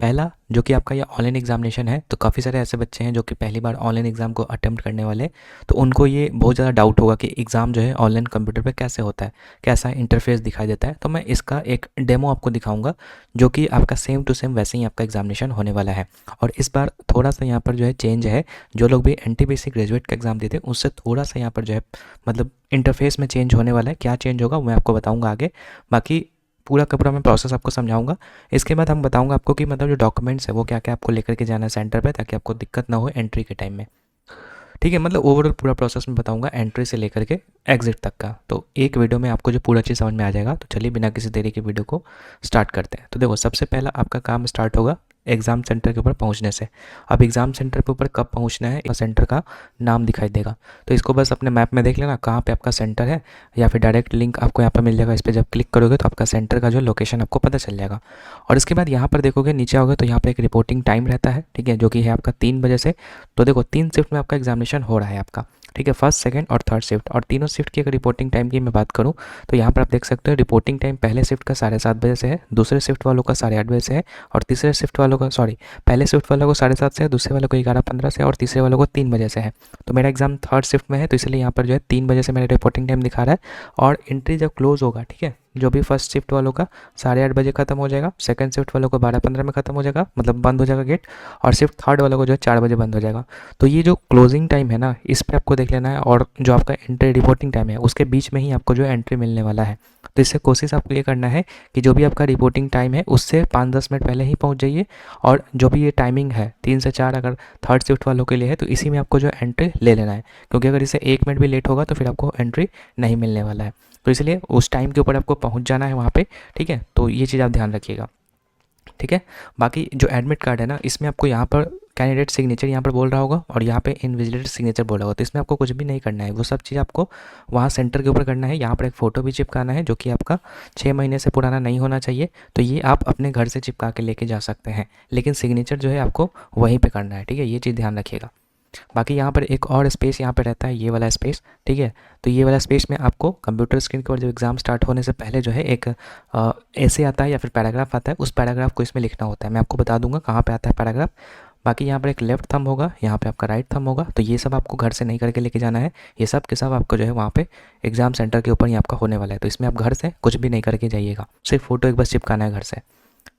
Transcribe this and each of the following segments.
पहला जो कि आपका ये ऑनलाइन एग्जामिनेशन है, तो काफ़ी सारे ऐसे बच्चे हैं जो कि पहली बार ऑनलाइन एग्ज़ाम को अटेम्प्ट करने वाले, तो उनको ये बहुत ज़्यादा डाउट होगा कि एग्ज़ाम जो है ऑनलाइन कंप्यूटर पे कैसे होता है, कैसा इंटरफेस दिखाई देता है। तो मैं इसका एक डेमो आपको दिखाऊंगा जो कि आपका सेम टू सेम वैसे ही आपका एग्जामिनेशन होने वाला है। और इस बार थोड़ा सा यहाँ पर जो है चेंज है, जो लोग भी NTPC ग्रेजुएट का एग्ज़ाम देते हैं उससे थोड़ा सा यहाँ पर जो है मतलब इंटरफेस में चेंज होने वाला है। क्या चेंज होगा वो मैं आपको बताऊँगा आगे। बाकी पूरा का पूरा मैं प्रोसेस आपको समझाऊंगा। इसके बाद हम बताऊंगा आपको कि मतलब जो डॉक्यूमेंट्स है वो क्या क्या आपको लेकर के जाना है सेंटर पे, ताकि आपको दिक्कत ना हो एंट्री के टाइम में। ठीक है, मतलब ओवरऑल पूरा प्रोसेस मैं बताऊंगा एंट्री से लेकर के एग्जिट तक का। तो एक वीडियो में आपको जो पूरा चीज़ समझ में आ जाएगा। तो चलिए बिना किसी देरी के वीडियो को स्टार्ट करते हैं। तो देखो, सबसे पहला आपका काम स्टार्ट होगा एग्ज़ाम सेंटर के ऊपर पहुंचने से। अब एग्ज़ाम सेंटर के ऊपर कब पहुंचना है, सेंटर का नाम दिखाई देगा, तो इसको बस अपने मैप में देख लेना कहाँ पे आपका सेंटर है, या फिर डायरेक्ट लिंक आपको यहाँ पर मिल जाएगा। इस पर जब क्लिक करोगे तो आपका सेंटर का जो लोकेशन आपको पता चल जाएगा। और इसके बाद यहाँ पर देखोगे नीचे आओगे तो यहाँ पर एक रिपोर्टिंग टाइम रहता है, ठीक है, जो कि है आपका 3 बजे से। तो देखो 3 शिफ्ट में आपका एग्जामिनेशन हो रहा है आपका, ठीक है, फर्स्ट सेकंड और थर्ड शिफ्ट। और तीनों शिफ्ट की अगर रिपोर्टिंग टाइम की मैं बात करूं तो यहाँ पर आप देख सकते हो रिपोर्टिंग टाइम पहले शिफ्ट का 7:30 बजे से है, दूसरे शिफ्ट वालों का 8:30 बजे से है, और तीसरे शिफ्ट वालों का पहले शिफ्ट वालों को 7:30 से है, दूसरे वालों को 11:15 से, और तीसरे वालों को 3 बजे से है। तो मेरा एग्जाम थर्ड शिफ्ट में है, तो इसलिए यहाँ पर जो है 3 बजे से मेरा रिपोर्टिंग टाइम दिखा रहा है। और एंट्री जब क्लोज होगा, ठीक है, जो भी फर्स्ट शिफ्ट वालों का 8:30 बजे खत्म हो जाएगा, सेकंड शिफ्ट वालों को 12:15 में खत्म हो जाएगा, मतलब बंद हो जाएगा गेट, और शिफ्ट थर्ड वालों को जो है 4 बजे बंद हो जाएगा। तो ये जो क्लोजिंग टाइम है ना, इस पर आपको देख लेना है, और जो आपका एंट्री रिपोर्टिंग टाइम है उसके बीच में ही आपको जो है एंट्री मिलने वाला है। तो इससे कोशिश आपको ये करना है कि जो भी आपका रिपोर्टिंग टाइम है उससे 5-10 मिनट पहले ही पहुंच जाइए। और जो भी ये टाइमिंग है 3 से 4 अगर थर्ड शिफ्ट वालों के लिए है, तो इसी में आपको जो एंट्री ले लेना है, क्योंकि अगर इसे 1 मिनट भी लेट होगा तो फिर आपको एंट्री नहीं मिलने वाला है। तो इसलिए उस टाइम के ऊपर आपको पहुंच जाना है वहाँ पे, ठीक है। तो ये चीज़ आप ध्यान रखिएगा, ठीक है। बाकी जो एडमिट कार्ड है ना, इसमें आपको यहाँ पर कैंडिडेट सिग्नेचर यहाँ पर बोल रहा होगा, और यहाँ पे इनविजिलेटर सिग्नेचर बोल रहा होगा। तो इसमें आपको कुछ भी नहीं करना है, वो सब चीज़ आपको वहाँ सेंटर के ऊपर करना है। यहाँ पर एक फ़ोटो भी चिपकाना है जो कि आपका 6 महीने से पुराना नहीं होना चाहिए। तो ये आप अपने घर से चिपका के लेके जा सकते हैं, लेकिन सिग्नेचर जो है आपको वहीं पर करना है, ठीक है, ये चीज़ ध्यान रखिएगा। बाकी यहाँ पर एक और स्पेस यहाँ पे रहता है, ये वाला स्पेस, ठीक है। तो ये वाला स्पेस में आपको कंप्यूटर स्क्रीन के ऊपर जब एग्ज़ाम स्टार्ट होने से पहले जो है एक ऐसे आता है या फिर पैराग्राफ आता है, उस पैराग्राफ को इसमें लिखना होता है। मैं आपको बता दूंगा कहाँ पे आता है पैराग्राफ। बाकी यहाँ पर एक लेफ्ट थंब होगा, यहाँ पे आपका राइट थंब होगा। तो ये सब आपको घर से नहीं करके लेके जाना है, ये सब के सब आपको जो है वहाँ पे एग्ज़ाम सेंटर के ऊपर ही आपका होने वाला है। तो इसमें आप घर से कुछ भी नहीं करके जाइएगा, सिर्फ फ़ोटो एक बस चिपकाना है घर से,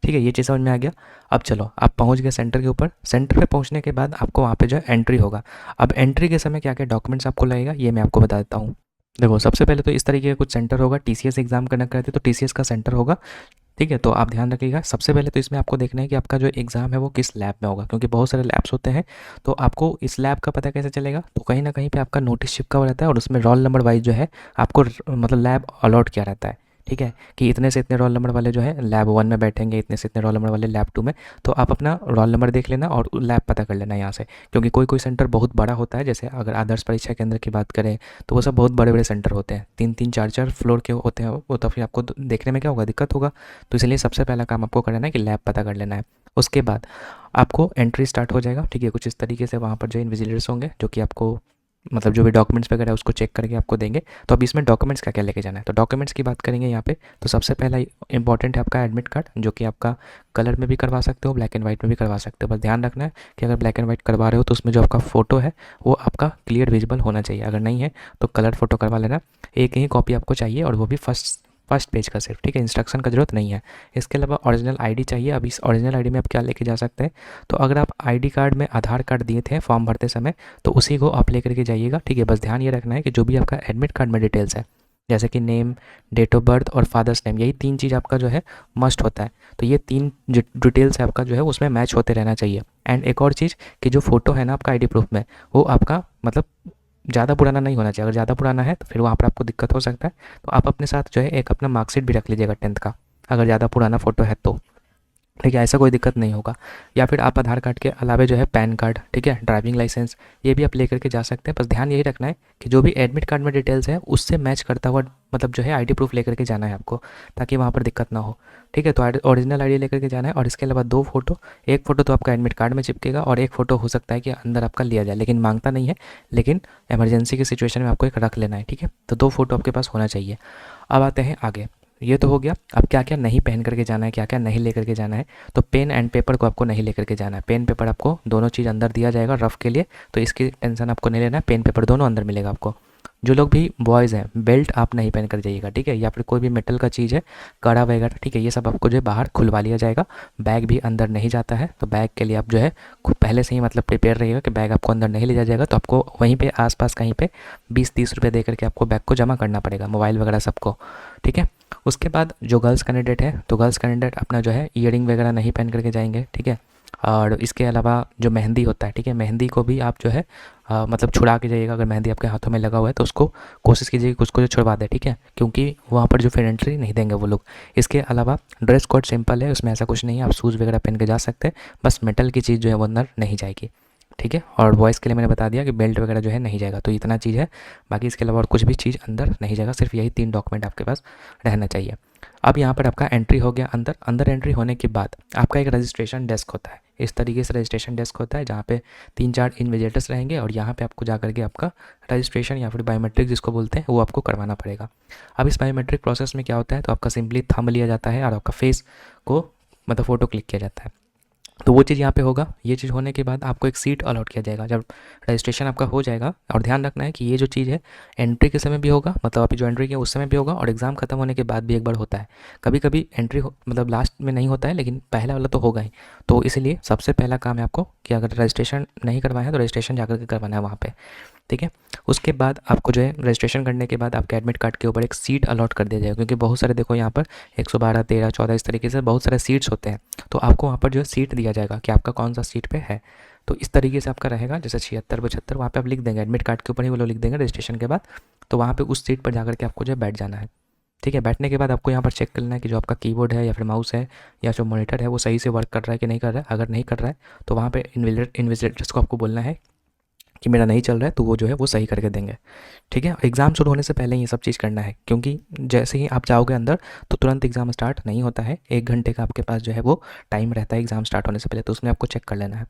ठीक है। ये चीज़ समझ में आ गया। अब चलो, आप पहुंच गए सेंटर के ऊपर। सेंटर पे पहुंचने के बाद आपको वहाँ पे जो है एंट्री होगा। अब एंट्री के समय क्या क्या डॉक्यूमेंट्स आपको लगेगा ये मैं आपको बता देता हूँ। देखो, सबसे पहले तो इस तरीके का कुछ सेंटर होगा, TCS एग्जाम कंडक्ट करते हैं तो TCS का सेंटर होगा, ठीक है। तो आप ध्यान रखिएगा। सबसे पहले तो इसमें आपको देखना है कि आपका जो एग्ज़ाम है वो किस लैब में होगा, क्योंकि बहुत सारे लैब्स होते हैं। तो आपको इस लैब का पता कैसे चलेगा, तो कहीं ना कहीं पे आपका नोटिस चिपका हुआ रहता है, और उसमें रोल नंबर वाइज जो है आपको मतलब लैब अलॉट किया रहता है, ठीक है, कि इतने से इतने रोल नंबर वाले जो है लैब 1 में बैठेंगे, इतने से इतने रोल नंबर वाले लैब 2 में। तो आप अपना रोल नंबर देख लेना और लैब पता कर लेना यहाँ से, क्योंकि कोई कोई सेंटर बहुत बड़ा होता है। जैसे अगर आदर्श परीक्षा केंद्र की बात करें तो वो सब बहुत बड़े बड़े सेंटर होते हैं, 3-3 4-4 फ्लोर के होते हैं वो, तो फिर आपको देखने में क्या होगा, दिक्कत होगा। तो इसलिए सबसे पहला काम आपको करना है कि लैब पता कर लेना है। उसके बाद आपको एंट्री स्टार्ट हो जाएगा, ठीक है। कुछ इस तरीके से वहाँ पर जो इन्विजिलेटर्स होंगे जो कि आपको मतलब जो भी डॉक्यूमेंट्स वगैरह है उसको चेक करके आपको देंगे। तो अब इसमें डॉक्यूमेंट्स क्या क्या लेके जाना है, तो डॉक्यूमेंट्स की बात करेंगे यहाँ पे। तो सबसे पहला इंपॉर्टेंट है आपका एडमिट कार्ड, जो कि आपका कलर में भी करवा सकते हो, ब्लैक एंड वाइट में भी करवा सकते हो। बस ध्यान रखना है कि अगर ब्लैक एंड वाइट करवा रहे हो तो उसमें जो आपका फ़ोटो है वो आपका क्लियर विजिबल होना चाहिए। अगर नहीं है तो कलर फ़ोटो करवा लेना। एक ही कॉपी आपको चाहिए, और वो भी फर्स्ट पेज का सिर्फ, ठीक है, इंस्ट्रक्शन का ज़रूरत नहीं है। इसके अलावा ओरिजिनल आईडी चाहिए। अब इस ओरिजिनल आईडी में आप क्या लेके जा सकते हैं, तो अगर आप आईडी कार्ड में आधार कार्ड दिए थे फॉर्म भरते समय तो उसी को आप लेकर के जाइएगा, ठीक है। बस ध्यान ये रखना है कि जो भी आपका एडमिट कार्ड में डिटेल्स है, जैसे कि नेम, डेट ऑफ बर्थ और फादर्स नेम, यही 3 चीज़ आपका जो है मस्ट होता है। तो ये 3 जो डिटेल्स है आपका जो है उसमें मैच होते रहना चाहिए। एंड एक और चीज़ कि जो फ़ोटो है ना आपका आईडी प्रूफ में, वो आपका मतलब ज़्यादा पुराना नहीं होना चाहिए। अगर ज़्यादा पुराना है तो फिर वहाँ पर आपको दिक्कत हो सकता है। तो आप अपने साथ जो है एक अपना मार्कशीट भी रख लीजिएगा 10th का, अगर ज़्यादा पुराना फ़ोटो है तो, ठीक है, ऐसा कोई दिक्कत नहीं होगा। या फिर आप आधार कार्ड के अलावा जो है पैन कार्ड, ठीक है, ड्राइविंग लाइसेंस, ये भी आप लेकर के जा सकते हैं। बस ध्यान यही रखना है कि जो भी एडमिट कार्ड में डिटेल्स है उससे मैच करता हुआ मतलब जो है आईडी प्रूफ लेकर के जाना है आपको, ताकि वहाँ पर दिक्कत ना हो, ठीक है। तो ओरिजिनल आईडी लेकर के जाना है, और इसके अलावा 2 फोटो, एक फ़ोटो तो आपका एडमिट कार्ड में चिपकेगा और एक फ़ोटो हो सकता है कि अंदर आपका लिया जाए, लेकिन मांगता नहीं है, लेकिन इमरजेंसी की सिचुएशन में आपको एक रख लेना है, ठीक है। तो 2 फोटो आपके पास होना चाहिए। अब आते हैं आगे। ये तो हो गया। अब क्या क्या नहीं पहन करके जाना है, क्या क्या नहीं लेकर के जाना है। तो पेन एंड पेपर को आपको नहीं लेकर के जाना है। पेन पेपर आपको दोनों चीज़ अंदर दिया जाएगा रफ़ के लिए, तो इसकी टेंशन आपको नहीं लेना है। पेन पेपर दोनों अंदर मिलेगा आपको। जो लोग भी बॉयज़ हैं, बेल्ट आप नहीं पहन कर जाइएगा, ठीक है, या फिर कोई भी मेटल का चीज़ है, कड़ा वगैरह, ठीक है, ये सब आपको जो है बाहर खुलवा लिया जाएगा। बैग भी अंदर नहीं जाता है, तो बैग के लिए आप जो है खुद पहले से ही मतलब प्रिपेयर रहिएगा कि बैग आपको अंदर नहीं ले जाया जाएगा। तो आपको वहीं पे आसपास कहीं पे 20-30 रुपये दे करके आपको बैग को जमा करना पड़ेगा, मोबाइल वगैरह सबको, ठीक है। उसके बाद जो गर्ल्स कैंडिडेट है, तो गर्ल्स कैंडिडेट अपना जो है ईयरिंग वगैरह नहीं पहन करके जाएंगे, ठीक है। और इसके अलावा जो मेहंदी होता है, ठीक है, मेहंदी को भी आप जो है मतलब छुड़ा के जाइएगा। अगर मेहंदी आपके हाथों में लगा हुआ है तो उसको कोशिश कीजिएगा कि उसको जो छुड़वा दें, ठीक है, क्योंकि वहाँ पर जो फिर एंट्री नहीं देंगे वो लोग। इसके अलावा ड्रेस कोड सिंपल है, उसमें ऐसा कुछ नहीं है, आप शूज़ वगैरह पहन के जा सकते हैं, बस मेटल की चीज़ जो है वो अंदर नहीं जाएगी, ठीक है। और बॉयज़ के लिए मैंने बता दिया कि बेल्ट वगैरह जो है नहीं जाएगा, तो इतना चीज़ है। बाकी इसके अलावा और कुछ भी चीज़ अंदर नहीं जाएगा, सिर्फ यही 3 डॉक्यूमेंट आपके पास रहना चाहिए। अब यहाँ पर आपका एंट्री हो गया अंदर। अंदर एंट्री होने के बाद आपका एक रजिस्ट्रेशन डेस्क होता है। इस तरीके से रजिस्ट्रेशन डेस्क होता है जहाँ पे 3-4 इन्विजिलेटर्स रहेंगे और यहाँ पे आपको जा करके आपका रजिस्ट्रेशन या फिर बायोमेट्रिक जिसको बोलते हैं वो आपको करवाना पड़ेगा। अब इस बायोमेट्रिक प्रोसेस में क्या होता है, तो आपका सिंपली थंब लिया जाता है और आपका फेस को मतलब फ़ोटो क्लिक किया जाता है। तो वो चीज़ यहाँ पे होगा। ये चीज़ होने के बाद आपको एक सीट अलॉट किया जाएगा जब रजिस्ट्रेशन आपका हो जाएगा। और ध्यान रखना है कि ये जो चीज़ है एंट्री के समय भी होगा, मतलब आप जो एंट्री किया उस समय भी होगा, और एग्ज़ाम खत्म होने के बाद भी एक बार होता है। कभी कभी एंट्री मतलब लास्ट में नहीं होता है, लेकिन पहला वाला तो होगा ही। तो इसलिए सबसे पहला काम है आपको कि अगर रजिस्ट्रेशन नहीं करवाया है तो रजिस्ट्रेशन जाकर के करवाना है वहाँ पर, ठीक है। उसके बाद आपको जो है रजिस्ट्रेशन करने के बाद आपके एडमिट कार्ड के ऊपर एक सीट अलॉट कर दिया जाएगा, क्योंकि बहुत सारे देखो यहाँ पर 112, 13, 14 इस तरीके से बहुत सारे सीट्स होते हैं। तो आपको वहाँ पर जो है सीट दिया जाएगा कि आपका कौन सा सीट पे है। तो इस तरीके से आपका रहेगा, जैसे 76-72 वहाँ पे आप लिख देंगे, एडमिट कार्ड के ऊपर ही वो लोग लिख देंगे रजिस्ट्रेशन के बाद। तो वहाँ पे उस सीट पर जाकर के आपको जो है बैठ जाना है, ठीक है। बैठने के बाद आपको यहाँ पर चेक करना है कि जो आपका कीबोर्ड है या फिर माउस है या जो मॉनिटर है वो सही से वर्क कर रहा है कि नहीं कर रहा है। अगर नहीं कर रहा है तो वहाँ पे इन्विजिलेटर्स को आपको बोलना है कि मेरा नहीं चल रहा है, तो वो जो है वो सही करके देंगे, ठीक है। एग्ज़ाम शुरू होने से पहले ये सब चीज़ करना है, क्योंकि जैसे ही आप जाओगे अंदर तो तुरंत एग्ज़ाम स्टार्ट नहीं होता है। 1 घंटे का आपके पास जो है वो टाइम रहता है एग्ज़ाम स्टार्ट होने से पहले, तो उसमें आपको चेक कर लेना है,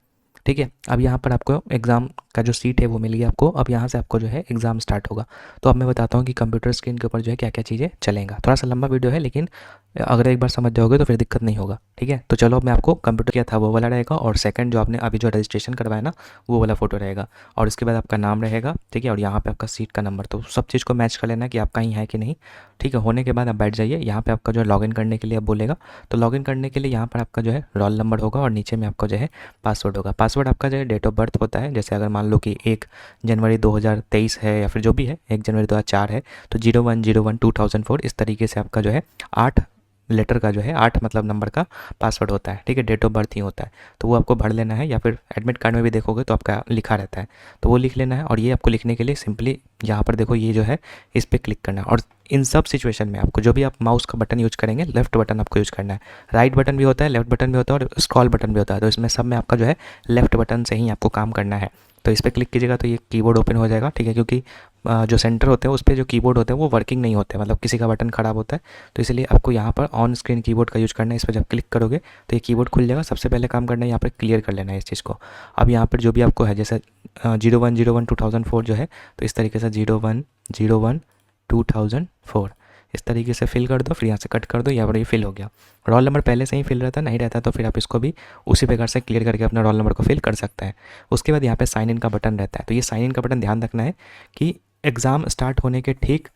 ठीक है। अब यहाँ पर आपको एग्ज़ाम का जो सीट है वो मिल गया आपको। अब यहाँ से आपको जो है एग्ज़ाम स्टार्ट होगा। तो अब मैं बताता हूँ कि कंप्यूटर स्क्रीन के ऊपर जो है क्या क्या चीज़ें चलेंगा। थोड़ा सा लंबा वीडियो है, लेकिन अगर एक बार समझ जाओगे तो फिर दिक्कत नहीं होगा, ठीक है। तो चलो अब मैं आपको कंप्यूटर किया था वो वाला रहेगा, और सेकंड जो आपने अभी जो रजिस्ट्रेशन करवाया ना वो वाला फ़ोटो रहेगा, और इसके बाद आपका नाम रहेगा, ठीक है, और यहाँ पे आपका सीट का नंबर। तो सब चीज़ को मैच कर लेना कि आपका ही है कि नहीं, ठीक है। होने के बाद आप बैठ जाइए। यहाँ पे आपका जो है लॉगिन करने के लिए अब बोलेगा, तो लॉगिन करने के लिए यहाँ पर आपका जो है रोल नंबर होगा और नीचे में आपका जो है पासवर्ड होगा। पासवर्ड आपका जो है डेट ऑफ बर्थ होता है, जैसे अगर मान लो कि 1 जनवरी 2023 है या फिर जो भी है 1 जनवरी 2004 है, तो 01/01/2004 इस तरीके से आपका जो है 8 लेटर का जो है 8 मतलब नंबर का पासवर्ड होता है, ठीक है। डेट ऑफ बर्थ ही होता है, तो वो आपको भर लेना है, या फिर एडमिट कार्ड में भी देखोगे तो आपका लिखा रहता है, तो वो लिख लेना है। और ये आपको लिखने के लिए सिंपली यहाँ पर देखो ये जो है इस पर क्लिक करना है। और इन सब सिचुएशन में आपको जो भी आप माउस का बटन यूज़ करेंगे, लेफ्ट बटन आपको यूज़ करना है। राइट बटन भी होता है, लेफ्ट बटन भी होता है, और स्क्रॉल बटन भी होता है। तो इसमें सब में आपका जो है लेफ्ट बटन से ही आपको काम करना है। तो इस पर क्लिक कीजिएगा तो ये कीबोर्ड ओपन हो जाएगा, ठीक है, क्योंकि जो सेंटर होते हैं उस पर जो कीबोर्ड होते हैं वो वर्किंग नहीं होते, मतलब किसी का बटन ख़राब होता है, तो इसलिए आपको यहाँ पर ऑन स्क्रीन कीबोर्ड का यूज़ करना है। इस पर जब क्लिक करोगे तो ये कीबोर्ड खुल जाएगा। सबसे पहले काम करना है यहाँ पर क्लियर कर लेना है इस चीज़ को। अब यहाँ पर जो भी आपको है, जैसे 01/01/2004 जो है, तो इस तरीके से 01/01/2004 इस तरीके से फिल कर दो, फिर यहाँ से कट कर दो, यहाँ पर ये फिल हो गया। रोल नंबर पहले से ही फिल रहता नहीं रहता, तो फिर आप इसको भी उसी प्रकार से क्लियर करके अपना रोल नंबर को फिल कर सकते हैं। उसके बाद यहाँ पे साइन इन का बटन रहता है, तो ये साइन इन का बटन ध्यान रखना है कि एग्ज़ाम स्टार्ट होने के ठीक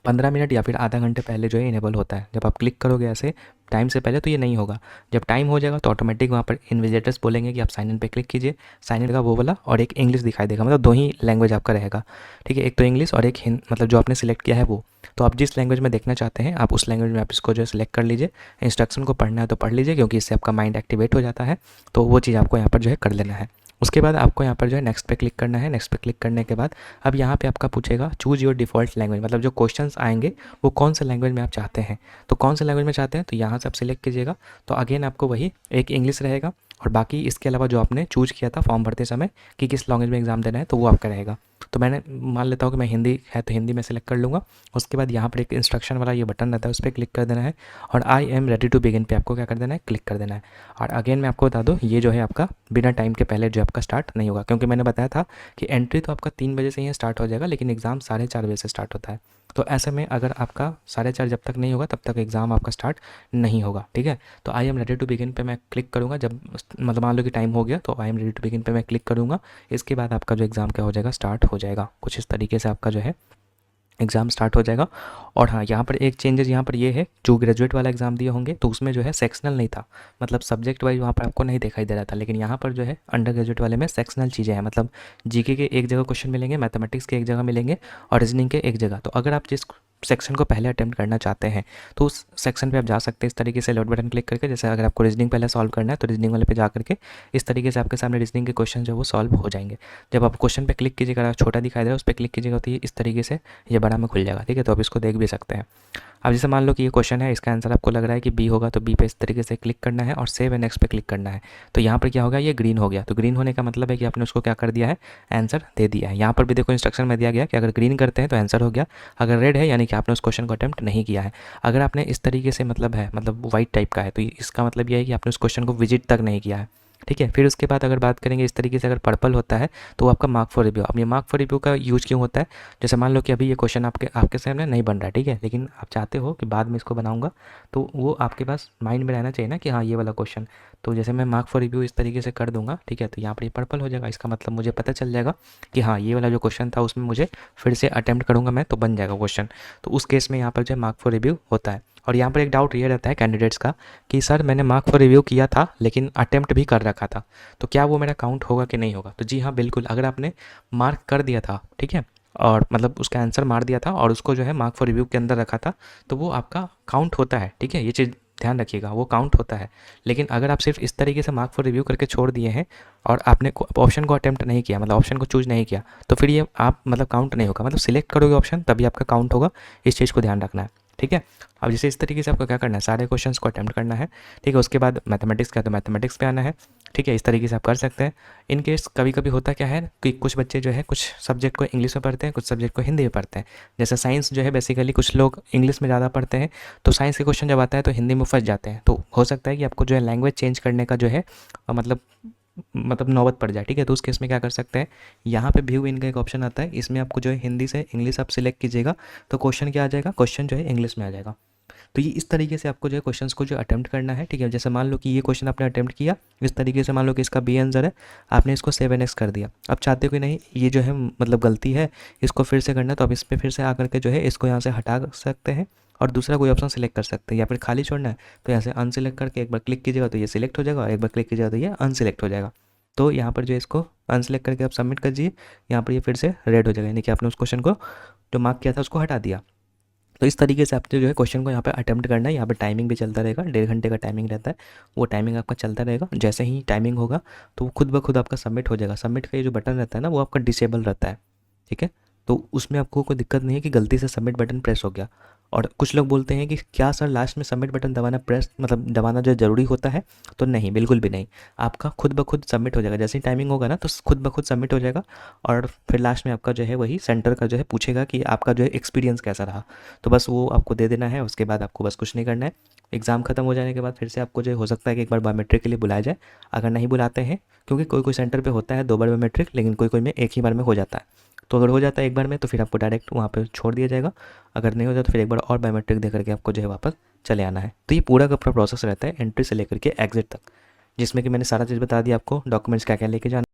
15 मिनट या फिर आधा घंटे पहले जो है इनेबल होता है। जब आप क्लिक करोगे ऐसे टाइम से पहले तो ये नहीं होगा। जब टाइम हो जाएगा तो ऑटोमेटिक वहाँ पर इन्विजिलेटर्स बोलेंगे कि आप साइन इन पे क्लिक कीजिए। साइन इन का वो वाला और एक इंग्लिश दिखाई देगा, मतलब 2 ही लैंग्वेज आपका रहेगा, ठीक है। एक तो इंग्लिश और एक मतलब जो आपने सिलेक्ट किया है वो। तो आप जिस लैंग्वेज में देखना चाहते हैं आप उस लैंग्वेज में आप इसको जो है सिलेक्ट कर लीजिए। इंस्ट्रक्शन को पढ़ना है तो पढ़ लीजिए, क्योंकि इससे आपका माइंड एक्टिवेट हो जाता है। तो वो चीज़ आपको यहाँ पर जो है कर लेना है। उसके बाद आपको यहाँ पर जो है नेक्स्ट पे क्लिक करना है। नेक्स्ट पे क्लिक करने के बाद अब यहाँ पे आपका पूछेगा चूज़ योर डिफ़ॉल्ट लैंग्वेज, मतलब जो क्वेश्चंस आएंगे वो कौन से लैंग्वेज में आप चाहते हैं। तो कौन से लैंग्वेज में चाहते हैं तो यहाँ से आप सिलेक्ट कीजिएगा। तो अगेन आपको वही एक इंग्लिश रहेगा, और बाकी इसके अलावा जो आपने चूज़ किया था फॉर्म भरते समय कि किस लैंग्वेज में एग्ज़ाम देना है तो वो आपका रहेगा। तो मैंने मान लेता हूँ कि मैं हिंदी है तो हिंदी में सेलेक्ट कर लूँगा। उसके बाद यहाँ पर एक इंस्ट्रक्शन वाला ये बटन रहता है, उस पर क्लिक कर देना है, और I am ready to begin पे आपको क्या कर देना है, क्लिक कर देना है। और अगेन मैं आपको बता दूँ ये जो है आपका बिना टाइम के पहले जो आपका स्टार्ट नहीं होगा, क्योंकि मैंने बताया था कि एंट्री तो आपका 3 बजे से ही स्टार्ट हो जाएगा, लेकिन एग्ज़ाम 4:30 बजे से स्टार्ट होता है। तो ऐसे में अगर आपका 4:30 जब तक नहीं होगा तब तक एग्ज़ाम आपका स्टार्ट नहीं होगा, ठीक है। तो I am ready to begin पे मैं क्लिक करूँगा, जब मतलब मान लो कि टाइम हो गया तो I am ready to begin पे मैं क्लिक करूँगा। इसके बाद आपका जो एग्ज़ाम क्या हो जाएगा, स्टार्ट हो जाएगा। कुछ इस तरीके से आपका जो है एग्ज़ाम स्टार्ट हो जाएगा। और हाँ, यहाँ पर एक चेंजेस यहाँ पर ये है, जो ग्रेजुएट वाला एग्ज़ाम दिए होंगे तो उसमें जो है सेक्शनल नहीं था, मतलब सब्जेक्ट वाइज वहाँ पर आपको नहीं दिखाई दे रहा था, लेकिन यहाँ पर जो है अंडर ग्रेजुएट वाले में सेक्शनल चीज़ें हैं, मतलब जीके के एक जगह क्वेश्चन मिलेंगे, मैथमेटिक्स के एक जगह मिलेंगे और रीजनिंग के एक जगह। तो अगर आप जिस सेक्शन को पहले अटेम्प्ट करना चाहते हैं तो उस सेक्शन पे आप जा सकते हैं इस तरीके से लोड बटन क्लिक करके। जैसे अगर आपको रीजनिंग पहले सॉल्व करना है तो रीजनिंग वाले पे जा करके इस तरीके से आपके सामने रीजनिंग के क्वेश्चन जो है वो सॉल्व हो जाएंगे। जब आप क्वेश्चन पे क्लिक कीजिएगा, छोटा दिखाई दे रहा है उस पर क्लिक कीजिएगा तो ये इस तरीके से ये बड़ा में खुल जाएगा, ठीक है। तो आप इसको देख भी सकते हैं। अब जैसे मान लो कि ये क्वेश्चन है, इसका आंसर आपको लग रहा है कि बी होगा, तो बी पे इस तरीके से क्लिक करना है और सेव एंड नेक्स्ट पे क्लिक करना है। तो यहाँ पर क्या होगा, ये ग्रीन हो गया। तो ग्रीन होने का मतलब है कि आपने उसको क्या कर दिया है, आंसर दे दिया है। यहाँ पर भी देखो इंस्ट्रक्शन में दिया गया कि अगर ग्रीन करते हैं तो आंसर हो गया, अगर रेड है यानी कि आपने उस क्वेश्चन को अटेम्प्ट नहीं किया है। अगर आपने इस तरीके से मतलब है, मतलब वाइट टाइप का है, तो इसका मतलब ये है कि आपने उस क्वेश्चन को विजिट तक नहीं किया है, ठीक है। फिर उसके बाद अगर बात करेंगे इस तरीके से, अगर पर्पल होता है तो आपका मार्क फॉर रिव्यू। अब ये मार्क फॉर रिव्यू का यूज क्यों होता है, जैसे मान लो कि अभी ये क्वेश्चन आपके सामने नहीं बन रहा है, ठीक है, लेकिन आप चाहते हो कि बाद में इसको बनाऊंगा, तो वो आपके पास माइंड में रहना चाहिए ना कि हाँ ये वाला क्वेश्चन। तो जैसे मैं मार्क फॉर रिव्यू इस तरीके से कर दूंगा, ठीक है, तो यहाँ पर ये पर्पल हो जाएगा। इसका मतलब मुझे पता चल जाएगा कि हाँ ये वाला जो क्वेश्चन था उसमें मुझे फिर से अटैम्प्ट करूँगा मैं तो बन जाएगा क्वेश्चन। तो उस केस में यहाँ पर जो मार्क फॉर रिव्यू होता है। और यहाँ पर एक डाउट ये रहता है कैंडिडेट्स का कि सर मैंने मार्क फॉर रिव्यू किया था लेकिन अटेम्प्ट भी कर रखा था, तो क्या वो मेरा काउंट होगा कि नहीं होगा। तो जी हाँ बिल्कुल, अगर आपने मार्क कर दिया था, ठीक है, और मतलब उसका आंसर मार दिया था और उसको जो है मार्क फॉर रिव्यू के अंदर रखा था, तो वो आपका काउंट होता है, ठीक है, ये चीज़ ध्यान रखिएगा, वो काउंट होता है। लेकिन अगर आप सिर्फ इस तरीके से मार्क फॉर रिव्यू करके छोड़ दिए हैं और आपने ऑप्शन को अटेम्प्ट नहीं किया, मतलब ऑप्शन को चूज नहीं किया, तो फिर ये आप मतलब काउंट नहीं होगा। मतलब सिलेक्ट करोगे ऑप्शन तभी आपका काउंट होगा, इस चीज़ को ध्यान रखना है, ठीक है। अब जैसे इस तरीके से आपको क्या करना है, सारे क्वेश्चंस को अटेम्प्ट करना है, ठीक है। उसके बाद मैथमेटिक्स का तो मैथमेटिक्स पे आना है, ठीक है। इस तरीके से आप कर सकते हैं। इन केस कभी कभी होता क्या है कि कुछ बच्चे जो है कुछ सब्जेक्ट को इंग्लिश में पढ़ते हैं, कुछ सब्जेक्ट को हिंदी में पढ़ते हैं। जैसे साइंस जो है बेसिकली कुछ लोग इंग्लिश में ज़्यादा पढ़ते हैं, तो साइंस के क्वेश्चन जब आता है तो हिंदी में फंस जाते हैं। तो हो सकता है कि आपको जो है लैंग्वेज चेंज करने का जो है मतलब नौबत पड़ जाए, ठीक है। तो उस केस में क्या कर सकते हैं, यहाँ पे व्यू इन का एक ऑप्शन आता है, इसमें आपको जो है हिंदी से इंग्लिश आप सिलेक्ट कीजिएगा तो क्वेश्चन क्या आ जाएगा, क्वेश्चन जो है इंग्लिश में आ जाएगा। तो ये इस तरीके से आपको जो है क्वेश्चंस को जो अटेम्प्ट करना है, ठीक है। जैसे मान लो कि ये क्वेश्चन आपने अटेम्प्ट किया, इस तरीके से मान लो कि इसका बी आंसर है, आपने इसको 7x कर दिया। अब चाहते हो कि नहीं ये जो है मतलब गलती है, इसको फिर से करना है, तो आप इस पर फिर से आकर के जो है इसको यहाँ से हटा सकते हैं और दूसरा कोई ऑप्शन सिलेक्ट कर सकते हैं, या फिर खाली छोड़ना है तो यहाँ से अनसिलेक्ट करके एक बार क्लिक कीजिएगा तो ये सिलेक्ट हो जाएगा और एक बार क्लिक कीजिएगा तो ये अनसिलेक्ट हो जाएगा। तो यहाँ पर जो इसको अनसिलेक्ट करके आप सबमिट कर दीजिए, यहाँ पर ये फिर से रेड हो जाएगा, यानी कि आपने उस क्वेश्चन को जो मार्क किया था उसको हटा दिया। तो इस तरीके से आपने जो है क्वेश्चन को यहाँ पे अटेम्प्ट करना है। यहाँ पे टाइमिंग भी चलता रहेगा, 1.5 घंटे का टाइमिंग रहता है, वो टाइमिंग आपका चलता रहेगा। जैसे ही टाइमिंग होगा तो वो खुद ब खुद आपका सबमिट हो जाएगा। सबमिट का ये जो बटन रहता है ना वो आपका डिसेबल रहता है, ठीक है। तो उसमें आपको कोई दिक्कत नहीं है कि गलती से सबमिट बटन प्रेस हो गया। और कुछ लोग बोलते हैं कि क्या सर लास्ट में सबमिट बटन दबाना प्रेस मतलब दबाना जो ज़रूरी होता है, तो नहीं, बिल्कुल भी नहीं। आपका खुद ब खुद सबमिट हो जाएगा, जैसे ही टाइमिंग होगा ना तो खुद ब खुद सबमिट हो जाएगा। और फिर लास्ट में आपका जो है वही सेंटर का जो है पूछेगा कि आपका जो है एक्सपीरियंस कैसा रहा, तो बस वो आपको दे देना है। उसके बाद आपको बस कुछ नहीं करना है। एग्ज़ाम खत्म हो जाने के बाद फिर से आपको जो हो सकता है कि एक बार बायोमेट्रिक के लिए बुलाया जाए। अगर नहीं बुलाते हैं, क्योंकि कोई कोई सेंटर पे होता है 2 बार बायोमेट्रिक, लेकिन कोई कोई में एक ही बार में हो जाता है। तो अगर हो जाता है एक बार में तो फिर आपको डायरेक्ट वहाँ पे छोड़ दिया जाएगा। अगर नहीं हो जाता तो फिर एक बार और बायोमेट्रिक दे करके आपको जो है वापस चले आना है। तो ये पूरा का पूरा प्रोसेस रहता है एंट्री से लेकर के एग्जिट तक, जिसमें कि मैंने सारा चीज़ बता दिया आपको, डॉक्यूमेंट्स क्या क्या लेके जाना